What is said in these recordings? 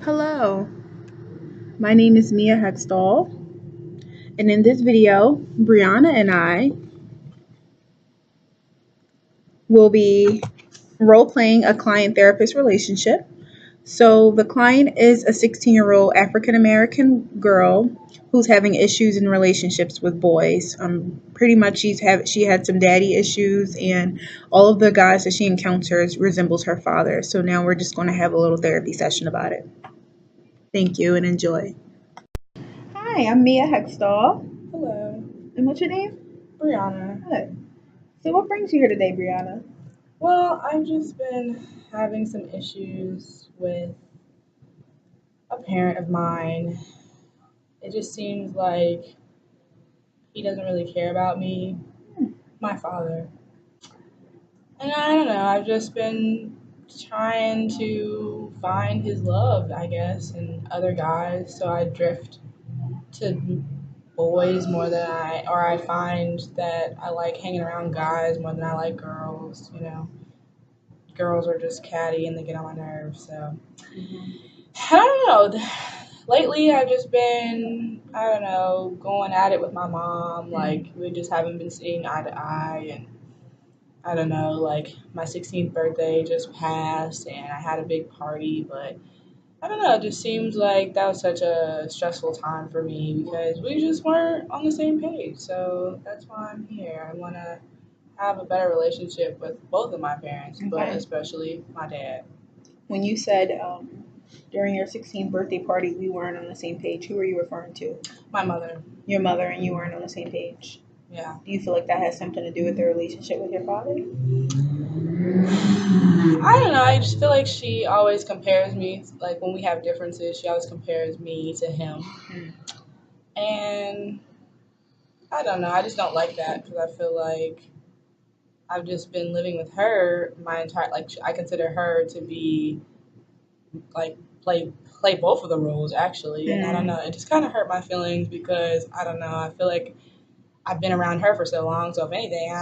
Hello, my name is Mia Hextall, and in this video, Brianna and I will be role playing a client therapist relationship. So, the client is a 16-year-old African American girl who's having issues in relationships with boys. Pretty much, she had some daddy issues, and all of the guys that she encounters resembles her father. So now we're just going to have a little therapy session about it. Thank you and enjoy. Hi, I'm Mia Hextall. Hello, And what's your name? Brianna. Good. So what brings you here today, Brianna? Well, I've just been having some issues with a parent of mine. It just seems like he doesn't really care about me, my father. And I don't know, I've just been trying to find his love, I guess, in other guys. So I drift to boys more than I find that I like hanging around guys more than I like girls. Girls are just catty and they get on my nerves. So I don't know. Lately, I've just been, I don't know, going at it with my mom. Like, we just haven't been seeing eye to eye. And I don't know, like, my 16th birthday just passed and I had a big party. But I don't know, it just seems like that was such a stressful time for me because we just weren't on the same page. So that's why I'm here. I want to have a better relationship with both of my parents, but Okay. especially my dad. When you said during your 16th birthday party we weren't on the same page, who were you referring to? My mother, Your mother and you weren't on the same page. yeah. Do you feel like that has something to do with the relationship with your father? I don't know. I just feel like she always compares me. Like when we have differences, she always compares me to him, Mm. and I don't know. I just don't like that because I feel like I've just been living with her my entire. Like I consider her to be like play both of the roles actually, and I don't know. It just kind of hurt my feelings because I don't know. I feel like I've been around her for so long, so if anything,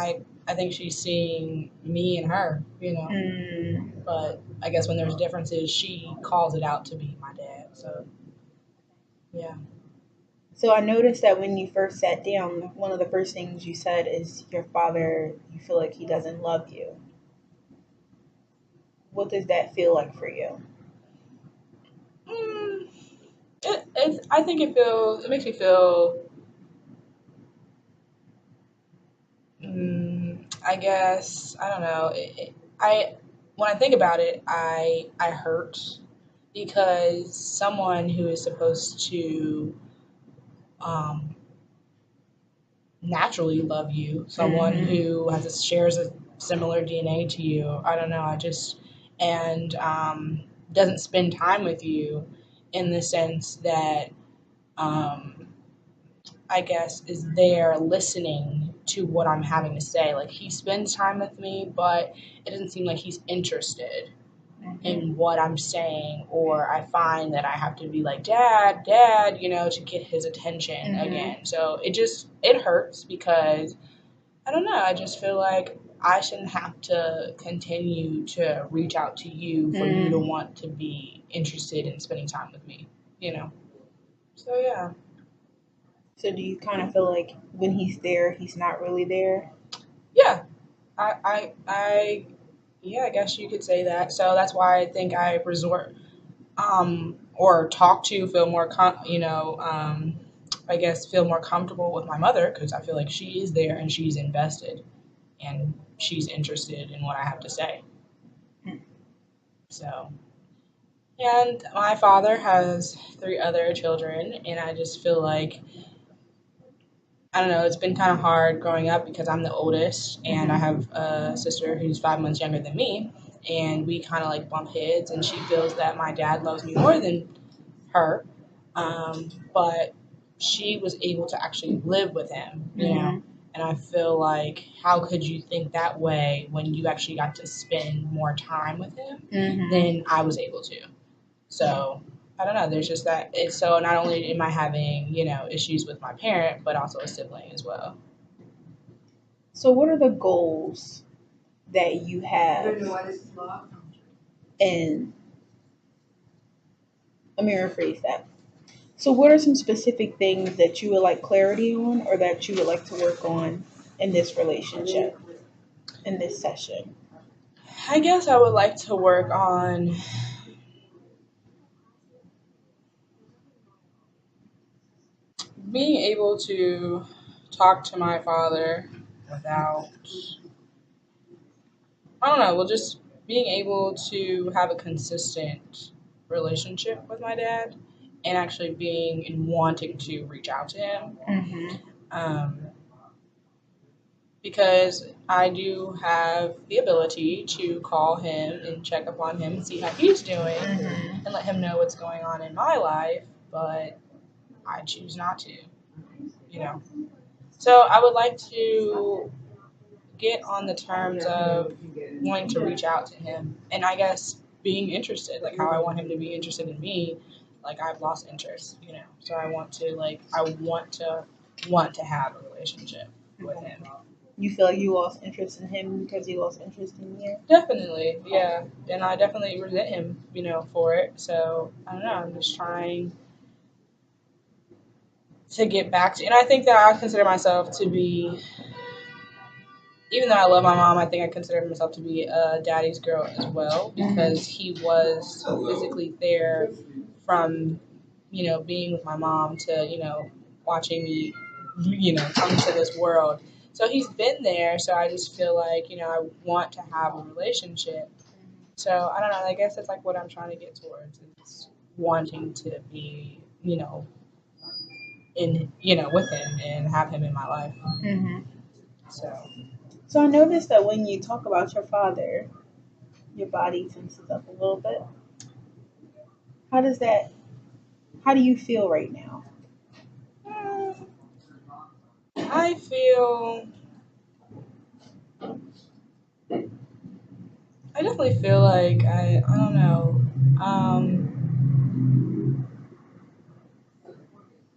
I think she's seeing me and her. Mm. But I guess when there's differences, she calls it out to be my dad. So yeah. So I noticed that when you first sat down, one of the first things you said is your father, you feel like he doesn't love you. What does that feel like for you? Mm, I think it makes me feel. I guess I don't know. I when I think about it, I hurt because someone who is supposed to um, naturally love you, someone Mm-hmm. who shares a similar DNA to you. I don't know. I just and doesn't spend time with you in the sense that um, I guess is there listening to what I'm having to say. Like he spends time with me, but it doesn't seem like he's interested Mm-hmm. in what I'm saying, or I find that I have to be like, Dad, to get his attention Mm-hmm. again. So it hurts because I don't know. I just feel like I shouldn't have to continue to reach out to you for you to Mm. want to be interested in spending time with me. So yeah. So do you kind of feel like when he's there, he's not really there? Yeah. I yeah, I guess you could say that. So that's why I think I resort or talk to feel more I guess feel more comfortable with my mother because I feel like she is there and she's invested and she's interested in what I have to say. Mm. So, and my father has three other children, and I just feel like I don't know. It's been kind of hard growing up because I'm the oldest, and I Mm-hmm. have a sister who's 5 months younger than me, and we kind of like bump heads. And she feels that my dad loves me more than her, but she was able to actually live with him. Mm-hmm. And I feel like how could you think that way when you actually got to spend more time with him Mm-hmm. than I was able to? So I don't know. There's just that. It's so not only am I having issues with my parent, but also a sibling as well. So what are the goals that you have in Let me rephrase that. So, what are some specific things that you would like clarity on, or that you would like to work on in this relationship, in this session? I guess I would like to work on being able to talk to my father without, I don't know, well, just being able to have a consistent relationship with my dad and actually being and wanting to reach out to him. Mm-hmm. Um, because I do have the ability to call him and check up on him and see how he's doing Mm-hmm. and let him know what's going on in my life, but I choose not to, you know. So I would like to get on the terms of wanting to reach out to him and I guess being interested, like how I want him to be interested in me. Like I've lost interest, you know. So I want to have a relationship with him. You feel like you lost interest in him because he lost interest in you? Definitely, yeah. And I definitely resent him, you know, for it. So I don't know. I'm just trying to get back to, and I think that I consider myself to be, even though I love my mom, I think I consider myself to be a daddy's girl as well because he was physically there from, you know, being with my mom to, you know, watching me, you know, come to this world. So he's been there. So I just feel like, you know, I want to have a relationship. So I don't know. I guess that's like what I'm trying to get towards is wanting to be, you know, in, you know, with him and have him in my life. Mm-hmm. So So I noticed that when you talk about your father, your body tenses up a little bit. How does that? How do you feel right now? I feel, I definitely feel like I don't know,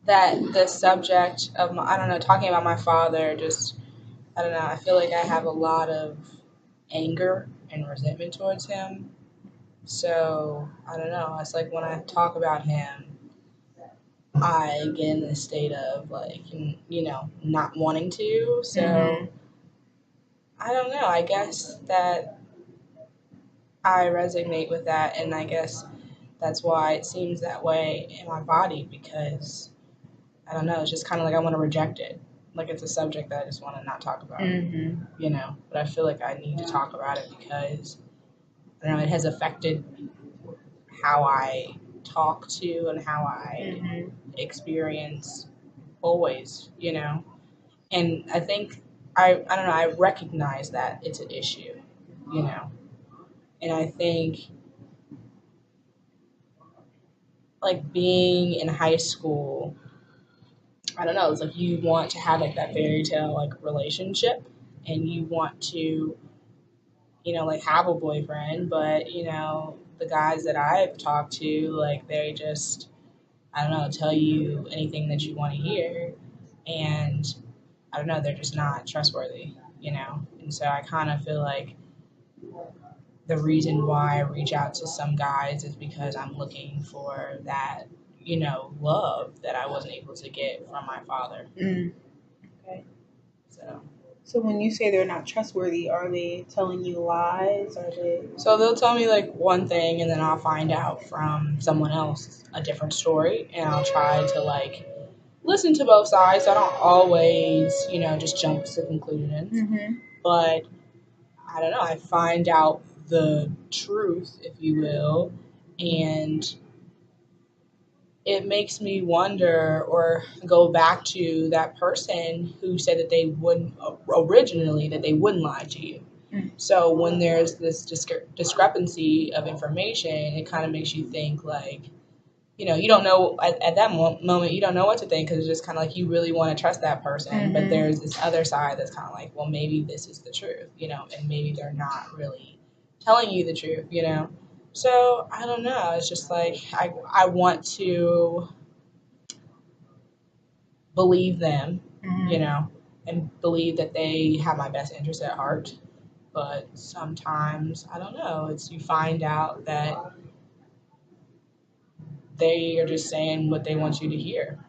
that the subject of my, I don't know, talking about my father, just, I don't know, I feel like I have a lot of anger and resentment towards him. So I don't know. It's like when I talk about him, I get in this state of like, you know, not wanting to. So Mm-hmm. I don't know. I guess that I resonate with that, and I guess that's why it seems that way in my body because I don't know. It's just kind of like I want to reject it. Like it's a subject that I just want to not talk about, Mm-hmm. you know. But I feel like I need to talk about it because I don't know. It has affected how I talk to and how I Mm-hmm. experience always, you know. And I think I don't know. I recognize that it's an issue, you know. And I think like being in high school, I don't know, it's like you want to have like that fairy tale like relationship and you want to, you know, like have a boyfriend, but you know, the guys that I've talked to, like they just, I don't know, tell you anything that you want to hear and I don't know, they're just not trustworthy, you know. And so I kind of feel like the reason why I reach out to some guys is because I'm looking for that, you know, love that I wasn't able to get from my father. Mm. Okay. So So when you say they're not trustworthy, are they telling you lies? Are they? So they'll tell me like one thing and then I'll find out from someone else a different story and I'll try to like listen to both sides. I don't always, you know, just jump to conclusions. Mm-hmm. But I don't know, I find out the truth, if you will, and it makes me wonder or go back to that person who said that they wouldn't originally that they wouldn't lie to you. Mm. So when there's this discrepancy of information, it kind of makes you think like, you know, you don't know at that moment, you don't know what to think because it's just kind of like you really want to trust that person. Mm-hmm. But there's this other side that's kind of like, well, maybe this is the truth, you know, and maybe they're not really telling you the truth, you know. So I don't know. It's just like I want to believe them, Mm-hmm. you know, and believe that they have my best interest at heart. But sometimes, I don't know, it's you find out that they are just saying what they want you to hear.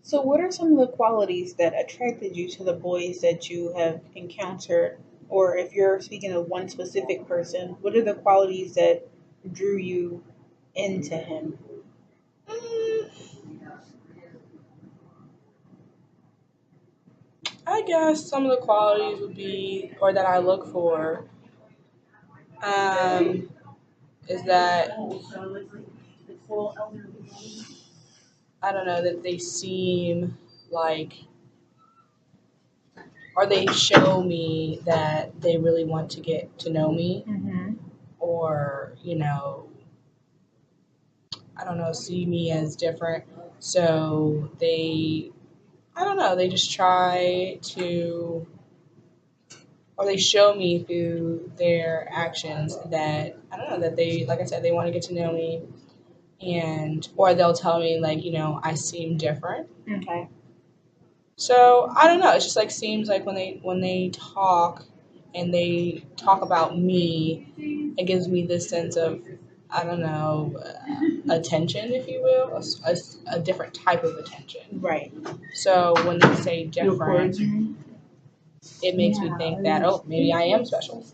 So, what are some of the qualities that attracted you to the boys that you have encountered? Or if you're speaking of one specific person, what are the qualities that drew you into him? Mm, I guess some of the qualities would be, or that I look for, um, is that I don't know that they seem like, or they show me that they really want to get to know me, Mm-hmm. or I don't know, see me as different. So they, I don't know, they just try to, or they show me through their actions that, I don't know, that they, like I said, they want to get to know me, and, or they'll tell me, like, I seem different. Okay. So I don't know. It just like seems like when they talk and they talk about me, it gives me this sense of, I don't know, attention, if you will, a different type of attention. Right. So when they say different, it makes me think that, oh, maybe I am special.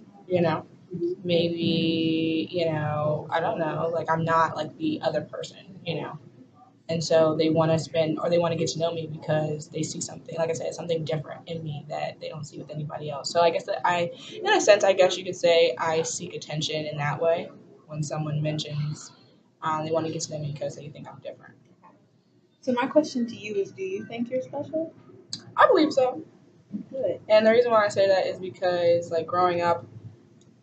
Maybe I don't know, like I'm not like the other person. And so they want to spend, or they want to get to know me because they see something, like I said, something different in me that they don't see with anybody else. So I guess that in a sense, I guess you could say I seek attention in that way when someone mentions they want to get to know me because they think I'm different. So, my question to you is, do you think you're special? I believe so. Good. And the reason why I say that is because, like, growing up,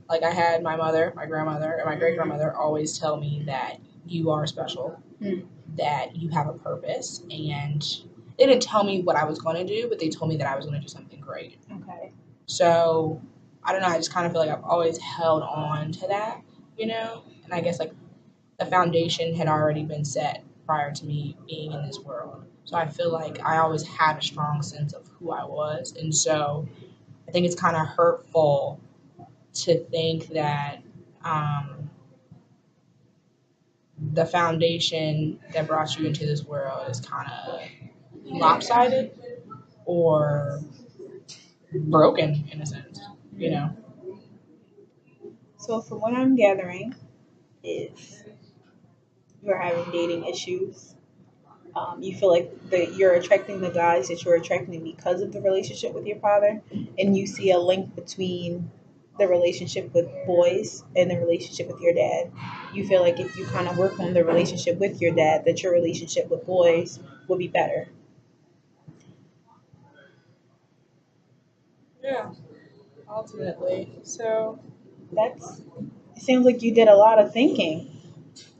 like, I had my mother, my grandmother, and my great grandmother always tell me that you are special, that you have a purpose, and they didn't tell me what I was going to do, but they told me that I was going to do something great. Okay. So I don't know. I just kind of feel like I've always held on to that. And I guess like the foundation had already been set prior to me being in this world. So I feel like I always had a strong sense of who I was, and so I think it's kind of hurtful to think that um, the foundation that brought you into this world is kind of lopsided or broken in a sense. So, from what I'm gathering, is you're having dating issues. You feel like that you're attracting the guys that you're attracting because of the relationship with your father, and you see a link between the relationship with boys and the relationship with your dad. You feel like if you kind of work on the relationship with your dad, that your relationship with boys will be better. Yeah, ultimately. So, That's it seems like you did a lot of thinking,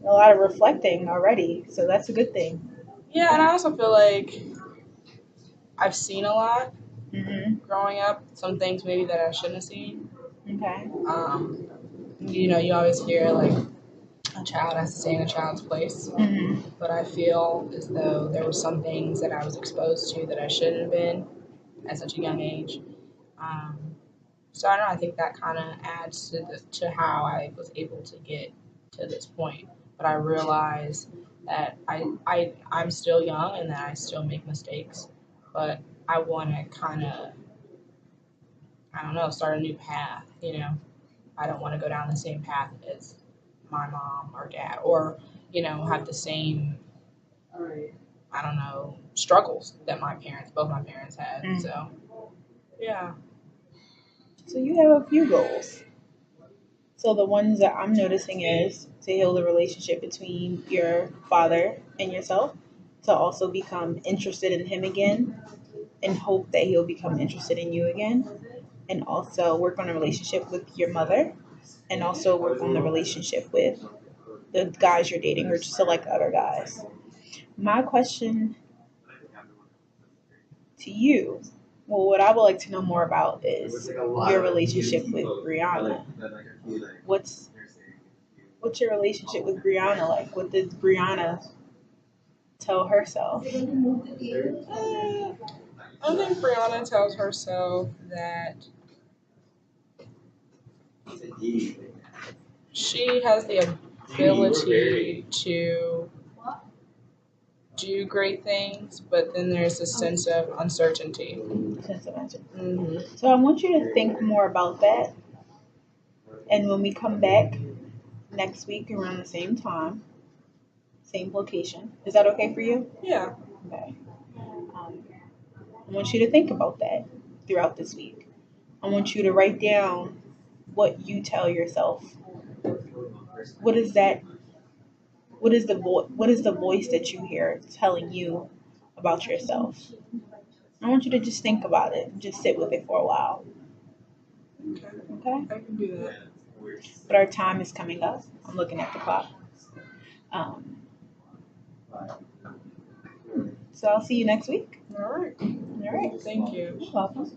a lot of reflecting already. So that's a good thing. yeah, and I also feel like I've seen a lot Mm-hmm. growing up, some things maybe that I shouldn't have seen. Okay. You always hear like a child has to stay in a child's place, Mm-hmm. but I feel as though there were some things that I was exposed to that I shouldn't have been at such a young age. Um, so I don't know, I think that kind of adds to how I was able to get to this point. But I realize that I'm still young and that I still make mistakes, but I want to kind of, I don't know, start a new path. I don't want to go down the same path as my mom or dad, or have the same, I don't know, struggles that both my parents had. Mm. So yeah. So you have a few goals. So the ones that I'm noticing is to heal the relationship between your father and yourself, to also become interested in him again and hope that he'll become interested in you again, and also work on a relationship with your mother, and also work on the relationship with the guys you're dating or just select other guys. My question to you, well, what I would like to know more about is your relationship with Brianna. What's what's your relationship with Brianna like? What did Brianna tell herself? I think Brianna tells herself that she has the ability to do great things, but then there's a sense of uncertainty. Sense of answer. Hmm. So I want you to think more about that. And when we come back next week around the same time, same location, is that okay for you? Yeah. Okay. I want you to think about that throughout this week. I want you to write down what you tell yourself. What is that? What is the voice that you hear telling you about yourself? I want you to just think about it. Just sit with it for a while. Okay. Okay? I can do that. But our time is coming up. I'm looking at the clock. Um, so I'll see you next week. All right. All right. Thank you. You're welcome.